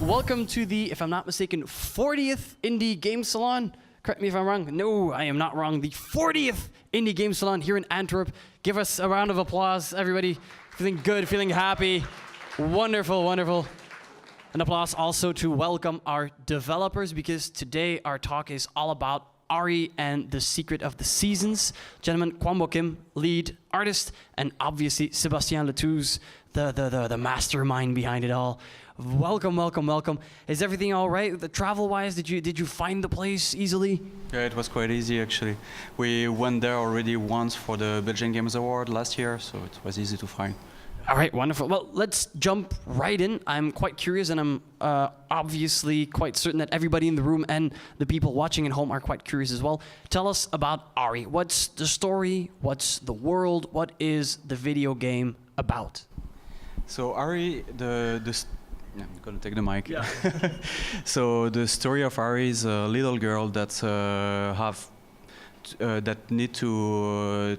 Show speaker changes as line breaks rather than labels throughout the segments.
welcome to the, if I'm not mistaken, 40th Indie Game Salon. Correct me if I'm wrong. No, I am not wrong. The 40th Indie Game Salon here in Antwerp. Give us a round of applause, everybody. Feeling good, feeling happy. Wonderful, wonderful. An applause also to welcome our developers, because today our talk is all about Ari and the Secret of the Seasons. Gentlemen, Kwambo Kim, lead artist, and obviously Sébastien Letouze, the mastermind behind it all. Welcome, welcome, welcome. Is everything all right? The travel-wise, did you find the place easily?
Yeah, it was quite easy actually. We went there already once for the Belgian Games Award last year, so it was easy to find.
All right, wonderful. Well, let's jump right in. I'm quite curious, and I'm obviously quite certain that everybody in the room and the people watching at home are quite curious as well. Tell us about Ari. What's the story? What's the world? What is the video game about?
So Ari, yeah, I'm gonna take the mic.
Yeah.
So the story of Ari is a little girl that that need to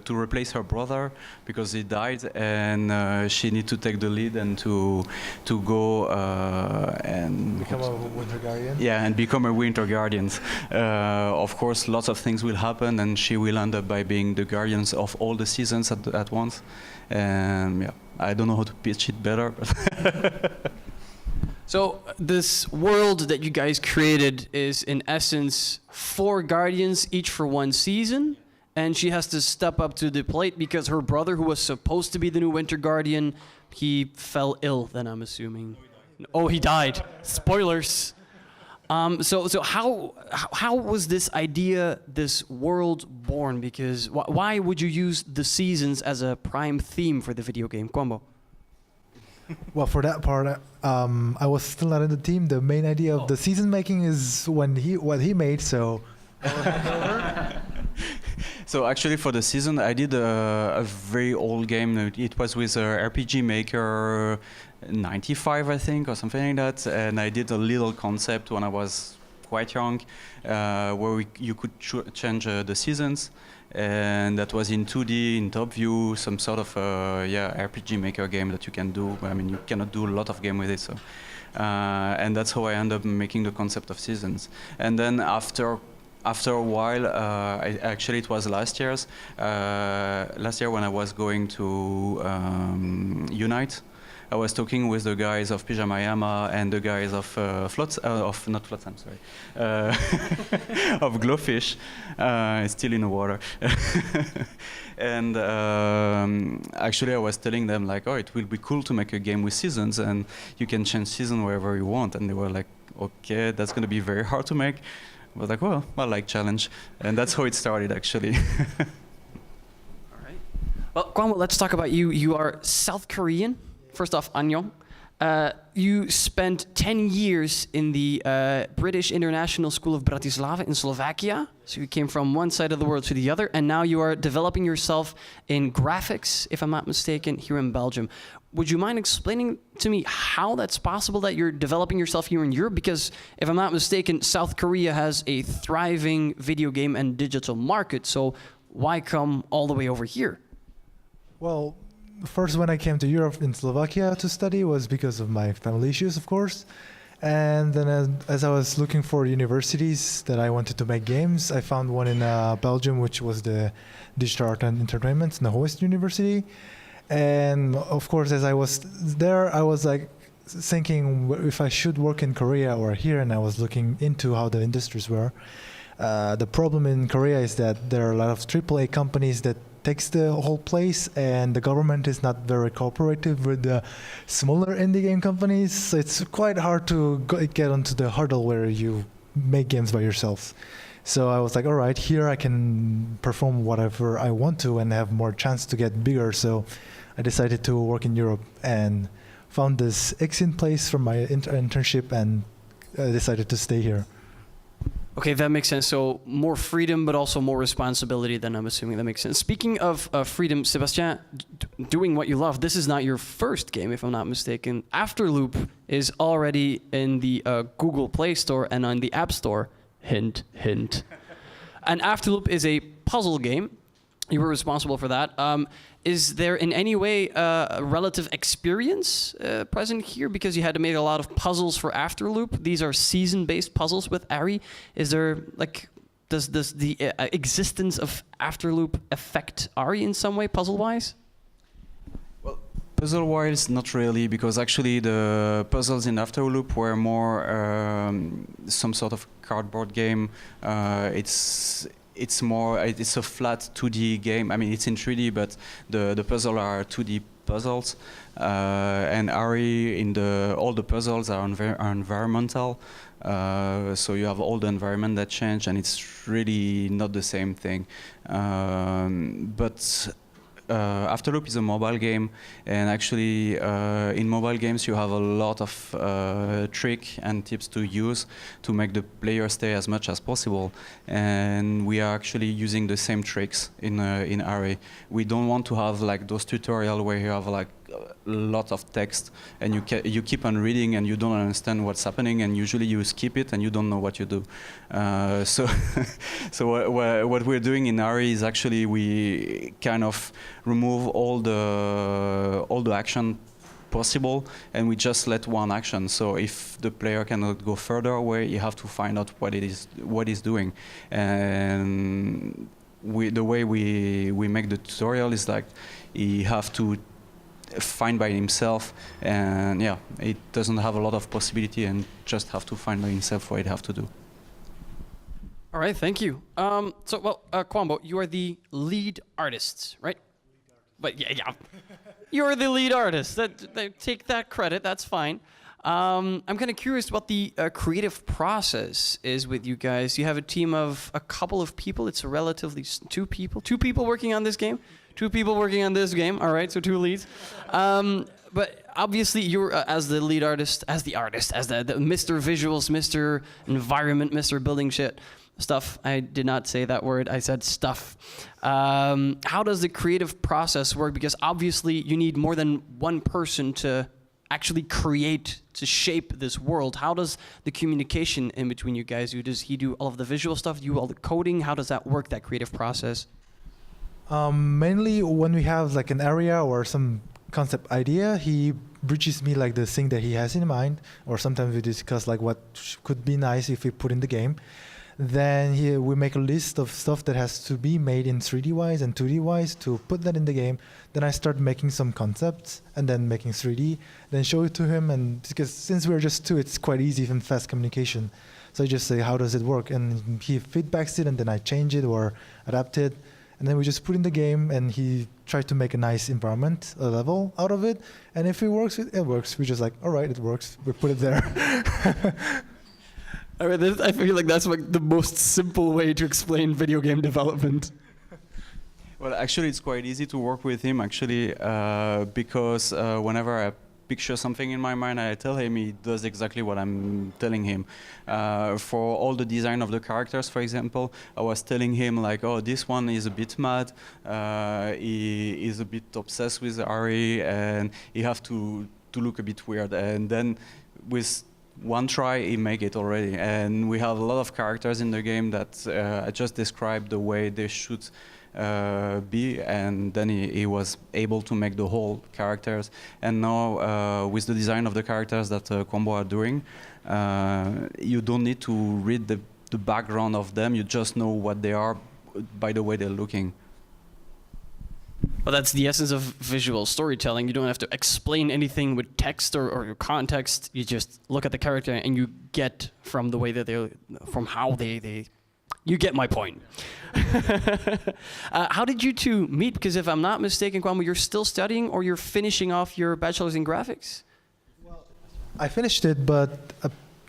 replace her brother because he died, and she need to take the lead and to go and
become a winter guardian.
Yeah, and become a winter guardian. Of course, lots of things will happen, and she will end up by being the guardians of all the seasons at once. And yeah, I don't know how to pitch it better. But
So this world that you guys created is in essence 4 guardians, each for 1 season, and she has to step up to the plate because her brother, who was supposed to be the new winter guardian, he fell ill, then I'm assuming. Oh, he died. Spoilers. So how was this idea, this world born? Because why would you use the seasons as a prime theme for the video game, Kwambo?
Well, for that part, I was still not in the team. The main idea of the season making is what he made. So.
So actually, for the season, I did a very old game. It was with RPG Maker 95, I think, or something like that. And I did a little concept when I was quite young, where you could change the seasons. And that was in 2D, in top view, some sort of RPG Maker game that you can do. I mean, you cannot do a lot of game with it, so. And that's how I ended up making the concept of seasons. And then after a while, actually it was last year when I was going to Unite. I was talking with the guys of Pyjama Yama and the guys of of Glowfish. It's still in the water. And actually I was telling them like, oh, it will be cool to make a game with seasons, and you can change season wherever you want. And they were like, okay, that's going to be very hard to make. I was like, well, I like challenge. And that's how it started, actually.
All right. Well, Kwambo, let's talk about you. You are South Korean. First off, annyeong. You spent 10 years in the British International School of Bratislava in Slovakia. So you came from one side of the world to the other, and now you are developing yourself in graphics, if I'm not mistaken, here in Belgium. Would you mind explaining to me how that's possible that you're developing yourself here in Europe? Because if I'm not mistaken, South Korea has a thriving video game and digital market. So why come all the way over here?
Well, first when I came to Europe in Slovakia to study was because of my family issues, of course. And then as I was looking for universities that I wanted to make games, I found one in Belgium, which was the Digital Art and Entertainment, Nahoist University. And of course, as I was there, I was like thinking if I should work in Korea or here, and I was looking into how the industries were. The problem in Korea is that there are a lot of AAA companies that takes the whole place, and the government is not very cooperative with the smaller indie game companies. So it's quite hard to get onto the hurdle where you make games by yourselves. So I was like, all right, here I can perform whatever I want to and have more chance to get bigger. So I decided to work in Europe and found this Exiin place from my internship and decided to stay here.
Okay, that makes sense. So more freedom, but also more responsibility, then I'm assuming that makes sense. Speaking of freedom, Sébastien, doing what you love, this is not your first game, if I'm not mistaken. Afterloop is already in the Google Play Store and on the App Store. Hint, hint. And Afterloop is a puzzle game. You were responsible for that. Is there in any way a relative experience present here? Because you had to make a lot of puzzles for Afterloop. These are season-based puzzles with Ari. Is there, like, does the existence of Afterloop affect Ari in some way, puzzle-wise?
Well, puzzle-wise, not really, because actually the puzzles in Afterloop were more some sort of cardboard game. It's a flat 2D game. I mean, it's in 3D, but the puzzles are 2D puzzles. And Ari, all the puzzles are environmental. So you have all the environment that change, and it's really not the same thing. But Afterloop is a mobile game, and actually in mobile games you have a lot of tricks and tips to use to make the player stay as much as possible. And we are actually using the same tricks in Array. We don't want to have like those tutorials where you have like a lot of text and you keep on reading and you don't understand what's happening, and usually you skip it and you don't know what you do. So what we're doing in Ari is actually we kind of remove all the action possible, and we just let one action. So if the player cannot go further away, you have to find out what he's doing. And the way we make the tutorial is like he have to find by himself, and yeah, it doesn't have a lot of possibility, and just have to find by himself what it have to do.
All right, thank you. Kwambo, you are the lead artist, right? But yeah, you're the lead artist. Take that credit. That's fine. I'm kind of curious what the creative process is with you guys. You have a team of a couple of people. It's a relatively two people working on this game. 2 people working on this game. All right, so 2 leads. But obviously, you're as the lead artist, as the Mr. Visuals, Mr. Environment, Mr. Building shit stuff. I did not say that word. I said stuff. How does the creative process work? Because obviously, you need more than one person to actually create, to shape this world. How does the communication in between you guys do? Does he do all of the visual stuff? Do you do all the coding? How does that work, that creative process?
Mainly when we have like an area or some concept idea, he bridges me like the thing that he has in mind, or sometimes we discuss like what could be nice if we put in the game. Then we make a list of stuff that has to be made in 3D wise and 2D wise to put that in the game. Then I start making some concepts and then making 3D, then show it to him. And because since we're just 2, it's quite easy and fast communication. So I just say, how does it work? And he feedbacks it, and then I change it or adapt it. And then we just put in the game, and he tried to make a nice environment, a level out of it. And if it works, it works. We're just like, all right, it works. We put it there.
I mean, I feel like that's like the most simple way to explain video game development.
Well, actually, it's quite easy to work with him, actually, because whenever I picture something in my mind, I tell him, he does exactly what I'm telling him. For all the design of the characters, for example, I was telling him like, oh, this one is a bit mad, he is a bit obsessed with Ari, and he have to look a bit weird. And then with one try, he make it already. And we have a lot of characters in the game that I just described the way they should be, and then he was able to make the whole characters. And now with the design of the characters that Combo are doing, you don't need to read the background of them, you just know what they are by the way they're looking.
Well, that's the essence of visual storytelling. You don't have to explain anything with text or context. You just look at the character and you get from the way that you get my point. How did you 2 meet? Because if I'm not mistaken, Kwame, you're still studying or you're finishing off your bachelor's in graphics?
Well, I finished it, but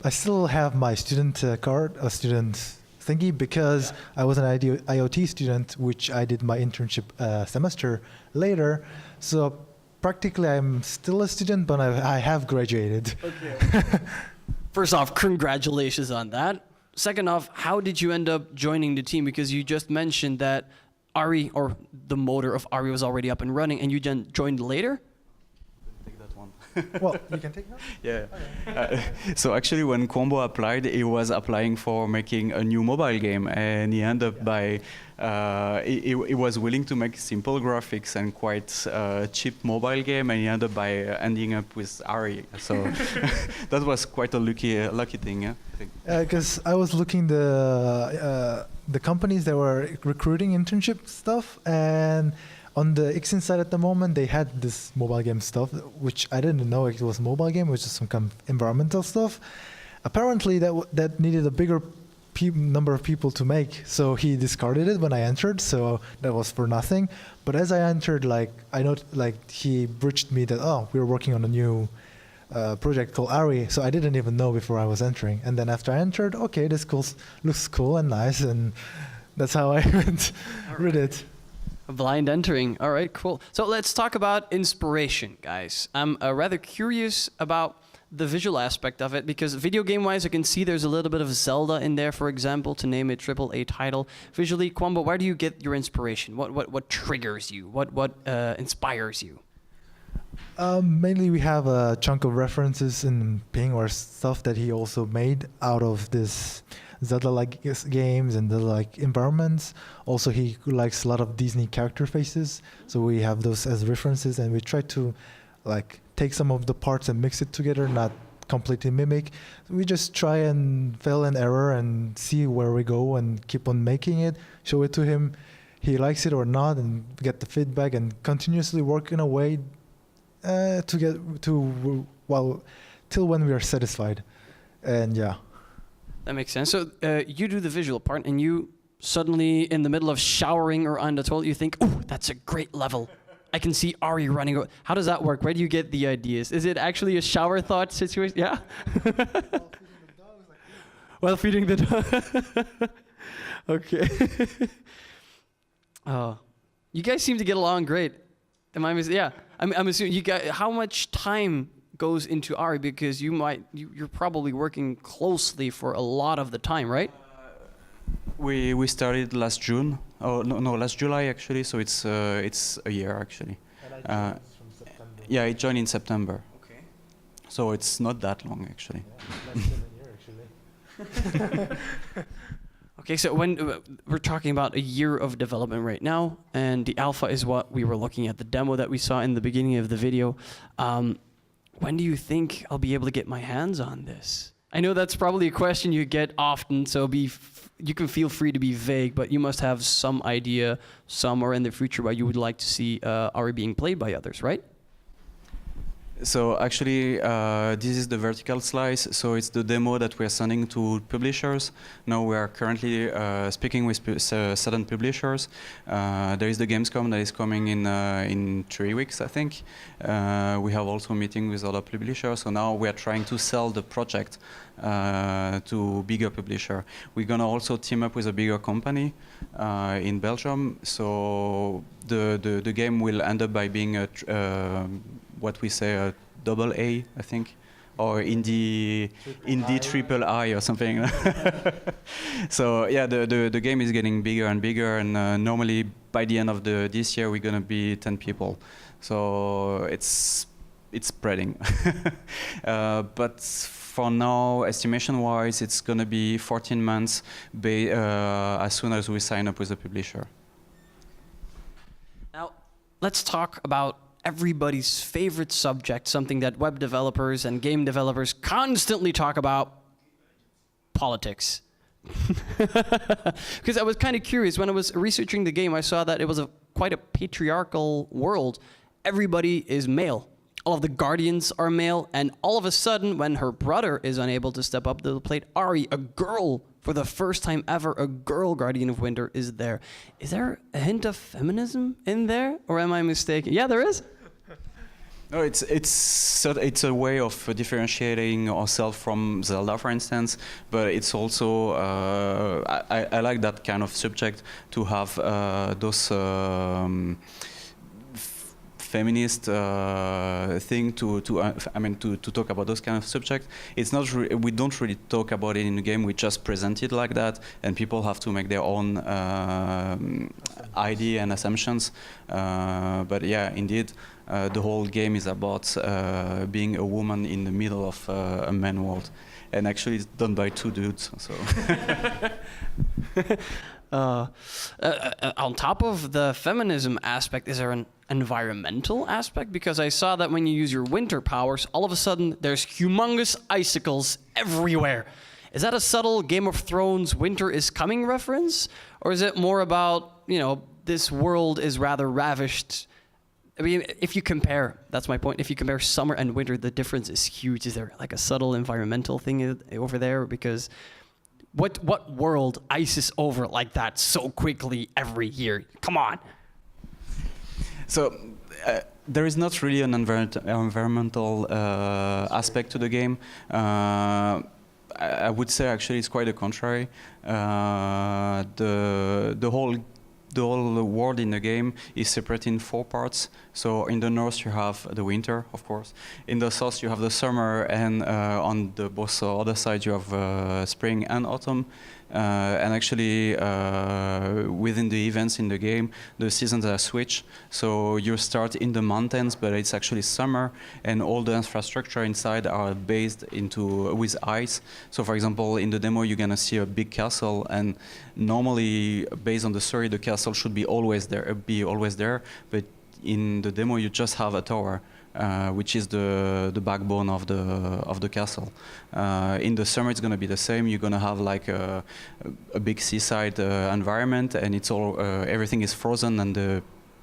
I still have my student card, a student thingy, because I was an IoT student, which I did my internship semester later. So practically I'm still a student, but I have graduated.
Okay. First off, congratulations on that. Second off, how did you end up joining the team? Because you just mentioned that Ari, or the motor of Ari, was already up and running, and you joined later?
Take that one.
Well, you can take that.
Yeah.
Okay.
So actually, when Combo applied, he was applying for making a new mobile game, and he ended up by he was willing to make simple graphics and quite cheap mobile game, and he ended up by ending up with Ari. So that was quite a lucky thing, yeah. I think.
Because I was looking the companies that were recruiting internship stuff, and on the Exiin side at the moment, they had this mobile game stuff, which I didn't know it was mobile game, which is some kind of environmental stuff. Apparently, that needed a bigger number of people to make, so he discarded it when I entered. So that was for nothing. But as I entered, he bridged me that we were working on a new project called Ari. So I didn't even know before I was entering. And then after I entered, okay, this looks cool and nice, and that's how I read it.
Blind entering. All right, cool. So let's talk about inspiration, guys. I'm rather curious about the visual aspect of it, because video game-wise, I can see there's a little bit of Zelda in there, for example, to name a AAA title. Visually, Kwambo, where do you get your inspiration? What triggers you? What inspires you?
Mainly, we have a chunk of references in Ping or stuff that he also made out of this Zelda-like games and the environments. Also, he likes a lot of Disney character faces, so we have those as references, and we try to take some of the parts and mix it together, not completely mimic. We just try and fail and error and see where we go and keep on making it, show it to him. He likes it or not, and get the feedback and continuously work in a way to get to till when we are satisfied. And yeah.
That makes sense. So you do the visual part, and you suddenly, in the middle of showering or on the toilet, you think, "Oh, that's a great level. I can see Ari running." How does that work? Where do you get the ideas? Is it actually a shower thought situation? Yeah. While feeding the dog. Okay. Oh, you guys seem to get along great. Am I? Yeah. I'm assuming you guys. How much time goes into Ari, because you're probably working closely for a lot of the time, right?
We started last June. Oh no, last July actually. So it's a year actually.
And I joined from September.
Yeah, I joined in September.
Okay.
So it's not that long actually.
Yeah, less than a year actually.
Okay, so when we're talking about a year of development right now, and the alpha is what we were looking at, the demo that we saw in the beginning of the video. When do you think I'll be able to get my hands on this? I know that's probably a question you get often, so you can feel free to be vague, but you must have some idea somewhere in the future where you would like to see Ari being played by others, right?
So actually, this is the vertical slice. So it's the demo that we are sending to publishers. Now we are currently speaking with certain publishers. There is the Gamescom that is coming in 3 weeks, I think. We have also a meeting with other publishers. So now we are trying to sell the project to bigger publisher. We're gonna also team up with a bigger company in Belgium. So the game will end up by being what we say a AA, I think, or indie triple I or something. So yeah, the game is getting bigger and bigger, and normally by the end of this year we're gonna be 10 people. So it's spreading. But for now, estimation-wise, it's gonna be 14 months as soon as we sign up with the publisher.
Now, let's talk about everybody's favorite subject, something that web developers and game developers constantly talk about: politics. Because I was kind of curious, when I was researching the game, I saw that it was quite a patriarchal world. Everybody is male. All of the guardians are male, and all of a sudden, when her brother is unable to step up to the plate, Ari, a girl, for the first time ever, a girl Guardian of Winter is there. Is there a hint of feminism in there, or am I mistaken? Yeah, there is.
No, it's a way of differentiating ourselves from Zelda, for instance. But it's also I like that kind of subject to have those feminist thing to talk about those kind of subjects. It's not we don't really talk about it in the game. We just present it like that, and people have to make their own idea and assumptions. But yeah, indeed, the whole game is about being a woman in the middle of a man world. And actually it's done by 2 dudes, so.
On top of the feminism aspect, is there an environmental aspect? Because I saw that when you use your winter powers, all of a sudden there's humongous icicles everywhere. Is that a subtle Game of Thrones winter is coming reference? Or is it more about, you know, this world is rather ravished? I mean, if you compare, that's my point, if you compare summer and winter, the difference is huge. Is there like a subtle environmental thing over there? Because what world ices over like that so quickly every year? Come on.
So there is not really an environmental aspect to the game. I would say actually it's quite the contrary. The whole world in the game is separated in 4 parts. So in the north you have the winter, of course. In the south you have the summer, and on the both other side you have spring and autumn. And actually within the events in the game, the seasons are switched. So you start in the mountains, but it's actually summer, and all the infrastructure inside are based with ice. So for example, in the demo you're gonna see a big castle, and normally based on the story the castle should be always there, but in the demo you just have a tower. Which is the backbone of the castle. In the summer it's going to be the same. You're going to have like a big seaside environment, and it's all everything is frozen, and the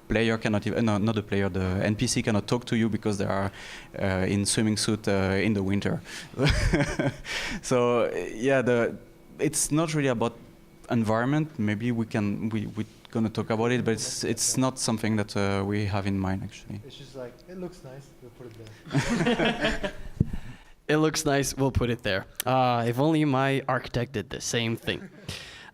player cannot even not the player, the NPC cannot talk to you because they are in swimming suit in the winter. So yeah, it's not really about environment. Maybe we're gonna talk about it, but it's not something that we have in mind actually.
It's just like, it looks nice, we'll put it there.
It looks nice, we'll put it there. If only my architect did the same thing.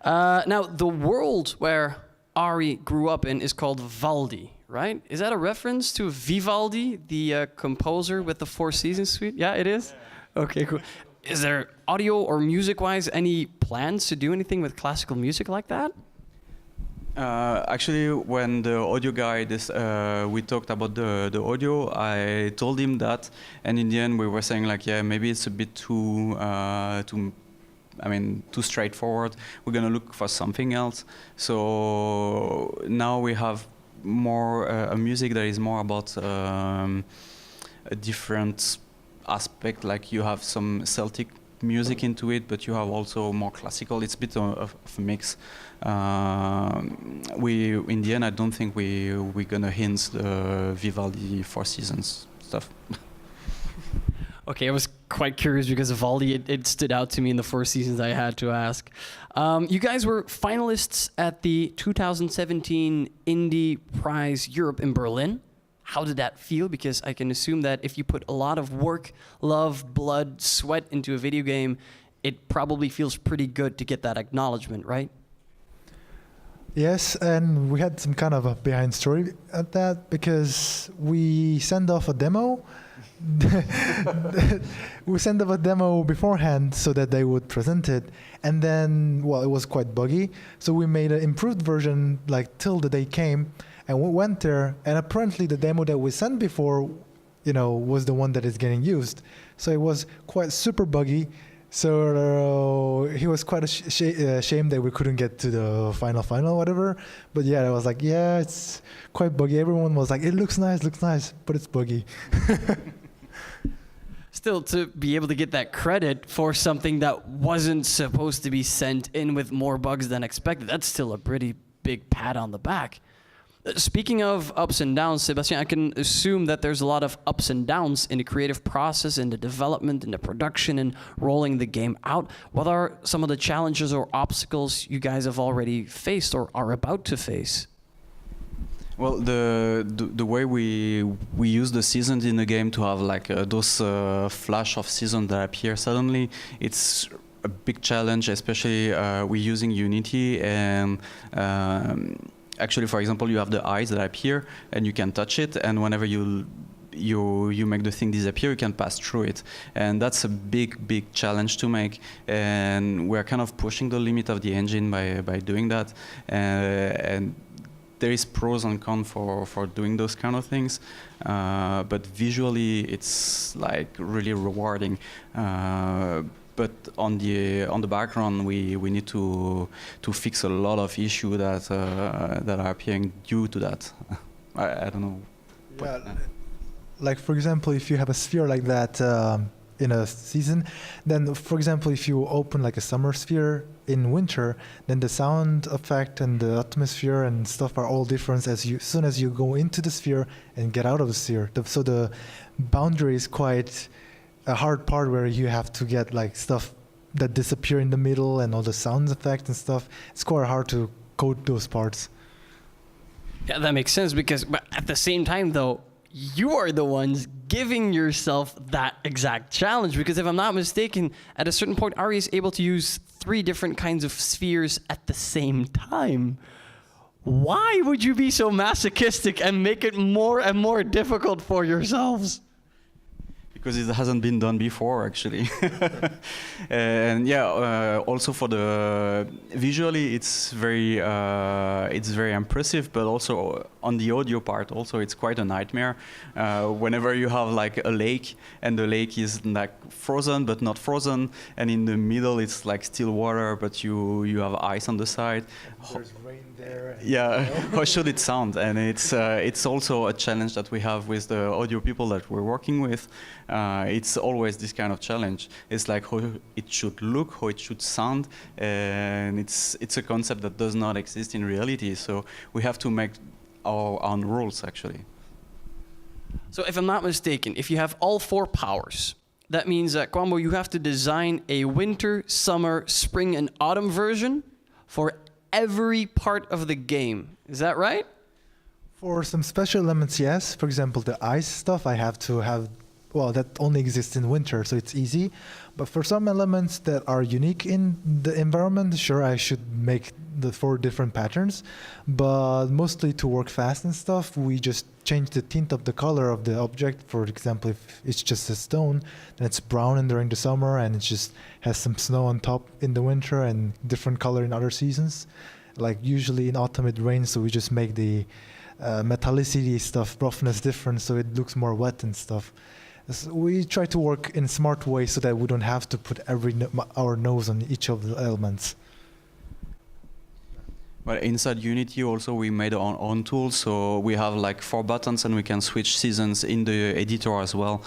Now, the world where Ari grew up in is called Valdi, right? Is that a reference to Vivaldi, the composer with the Four Seasons suite? Yeah, it is? Yeah. Okay, cool. Is there audio or music-wise any plans to do anything with classical music like that?
Actually, when the audio guy, we talked about the audio, I told him that, and in the end we were saying like, yeah, maybe it's a bit too straightforward. We're gonna look for something else. So now we have more a music that is more about a different aspect. Like you have some Celtic music into it, but you have also more classical. It's a bit of a mix. In the end, I don't think we're gonna hint the Vivaldi Four Seasons stuff.
Okay, I was quite curious because of Vivaldi, it stood out to me in the Four Seasons. I had to ask. You guys were finalists at the 2017 Indie Prize Europe in Berlin. How did that feel? Because I can assume that if you put a lot of work, love, blood, sweat into a video game, it probably feels pretty good to get that acknowledgement, right?
Yes, and we had some kind of a behind story at that, because we sent off a demo. We sent off a demo beforehand so that they would present it, and then, well, it was quite buggy, so we made an improved version like till the day came, and we went there, and apparently the demo that we sent before, was the one that is getting used. So it was quite super buggy. So he was quite ashamed that we couldn't get to the final, whatever. But yeah, I was like, yeah, it's quite buggy. Everyone was like, it looks nice, but it's buggy.
Still, to be able to get that credit for something that wasn't supposed to be sent in with more bugs than expected, that's still a pretty big pat on the back. Speaking of ups and downs, Sebastian, I can assume that there's a lot of ups and downs in the creative process, in the development, in the production, and rolling the game out. What are some of the challenges or obstacles you guys have already faced or are about to face?
Well, the way we use the seasons in the game to have like those flash of seasons that appear suddenly, it's a big challenge, especially we're using Unity, and actually, for example, you have the eyes that appear and you can touch it, and whenever you make the thing disappear, you can pass through it, and that's a big challenge to make, and we're kind of pushing the limit of the engine by doing that, and there is pros and cons for doing those kind of things, but visually it's like really rewarding. But on the background, we need to fix a lot of issues that are appearing due to that. I don't know.
Yeah, like for example, if you have a sphere like that in a season, then for example, if you open like a summer sphere in winter, then the sound effect and the atmosphere and stuff are all different as soon as you go into the sphere and get out of the sphere. So the boundary is quite a hard part where you have to get like stuff that disappear in the middle and all the sound effects and stuff. It's quite hard to code those parts.
Yeah, that makes sense but at the same time though, you are the ones giving yourself that exact challenge, because if I'm not mistaken, at a certain point, Ari is able to use 3 different kinds of spheres at the same time. Why would you be so masochistic and make it more and more difficult for yourselves?
Because it hasn't been done before, actually. And yeah, also for the visually, it's very impressive, but also on the audio part, also it's quite a nightmare. Whenever you have like a lake, and the lake is like frozen but not frozen, and in the middle it's like still water, but you have ice on the side.
There's rain there.
Yeah, how should it sound? And it's also a challenge that we have with the audio people that we're working with. It's always this kind of challenge. It's like how it should look, how it should sound, and it's a concept that does not exist in reality. So we have to make our own rules, actually.
So if I'm not mistaken, if you have all 4 powers, that means that, Kwambo, you have to design a winter, summer, spring, and autumn version for every part of the game. Is that right?
For some special elements, yes. For example, the ice stuff, I have to have, well, that only exists in winter, so it's easy. But for some elements that are unique in the environment, sure, I should make the 4 different patterns. But mostly to work fast and stuff, we just change the tint of the color of the object. For example, if it's just a stone, then it's brown during the summer, and it just has some snow on top in the winter and different color in other seasons. Like usually in autumn it rains, so we just make the metallicity stuff, roughness different, so it looks more wet and stuff. So we try to work in a smart way so that we don't have to put our nose on each of the elements.
Well, inside Unity also we made our own tools, so we have like 4 buttons and we can switch seasons in the editor as well,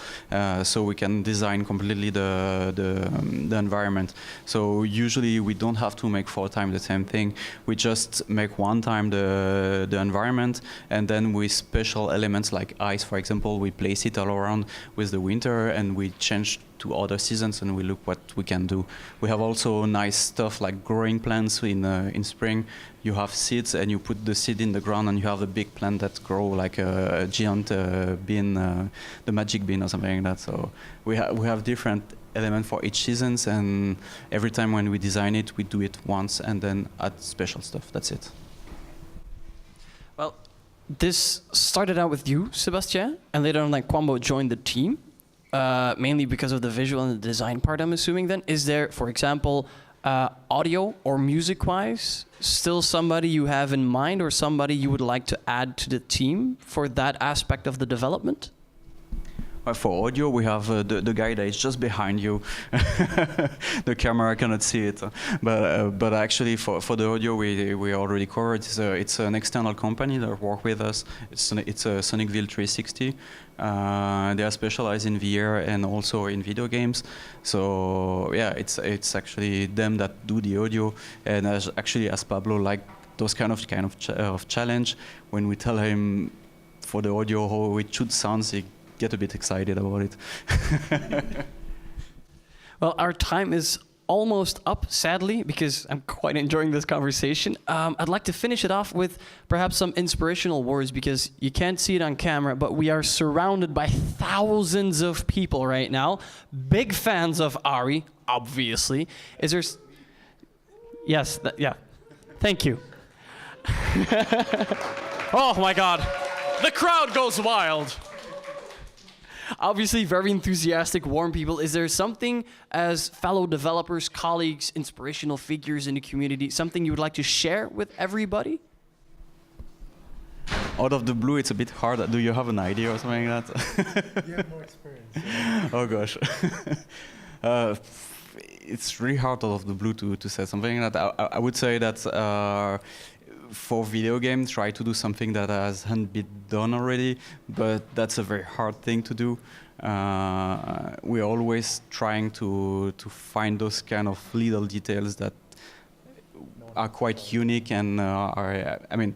so we can design completely the environment. So usually we don't have to make 4 times the same thing. We just make 1 time the environment, and then with special elements like ice, for example, we place it all around with the winter, and we change to other seasons and we look what we can do. We have also nice stuff like growing plants in spring. You have seeds and you put the seed in the ground and you have a big plant that grow like a giant bean, the magic bean or something like that. So we have different elements for each seasons, and every time when we design it, we do it once and then add special stuff. That's it.
Well, this started out with you, Sebastien, and later on, like, Kwambo joined the team. Mainly because of the visual and the design part, I'm assuming then. Is there, for example, audio or music-wise, still somebody you have in mind or somebody you would like to add to the team for that aspect of the development?
For audio, we have the guy that is just behind you. The camera cannot see it, but actually for the audio, we already covered. It's an external company that work with us. It's a Sonicville 360. They are specialized in VR and also in video games. So yeah, it's actually them that do the audio. And as Pablo liked those kind of challenge, when we tell him for the audio how it should sound, he get a bit excited about it.
Well, our time is almost up, sadly, because I'm quite enjoying this conversation. I'd like to finish it off with perhaps some inspirational words, because you can't see it on camera, but we are surrounded by thousands of people right now. Big fans of Ari, obviously. Is there... Yes, yeah. Thank you. Oh my God. The crowd goes wild. Obviously, very enthusiastic, warm people. Is there something, as fellow developers, colleagues, inspirational figures in the community, something you would like to share with everybody?
out of the blue, it's a bit hard. Do you have an idea or something like that?
You have more experience.
Oh gosh. It's really hard out of the blue to say something like that. I would say that for video games, try to do something that hasn't been done already, but that's a very hard thing to do. We're always trying to find those kind of little details that are quite unique and are, I mean,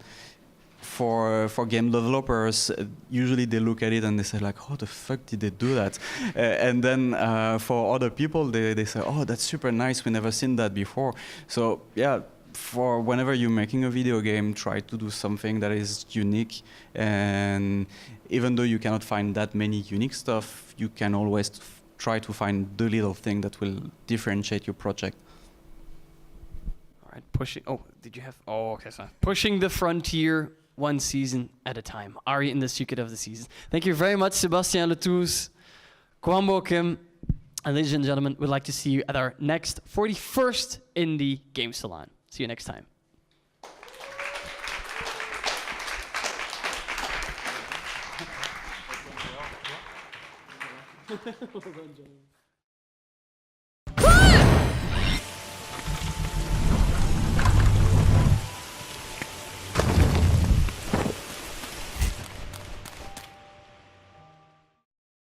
for game developers, usually they look at it and they say like, how the fuck did they do that? And then for other people, they say, oh, that's super nice, we never seen that before. So yeah, for whenever you're making a video game, try to do something that is unique. And even though you cannot find that many unique stuff, you can always try to find the little thing that will differentiate your project.
All right, pushing. Oh, did you have? Oh, okay, sorry. Pushing the frontier one season at a time. Ari in the secret of the season. Thank you very much, Sebastien Letouze, Kwambo Kim, and ladies and gentlemen, we'd like to see you at our next 41st Indie Game Salon. See you next time. Well done, gentlemen.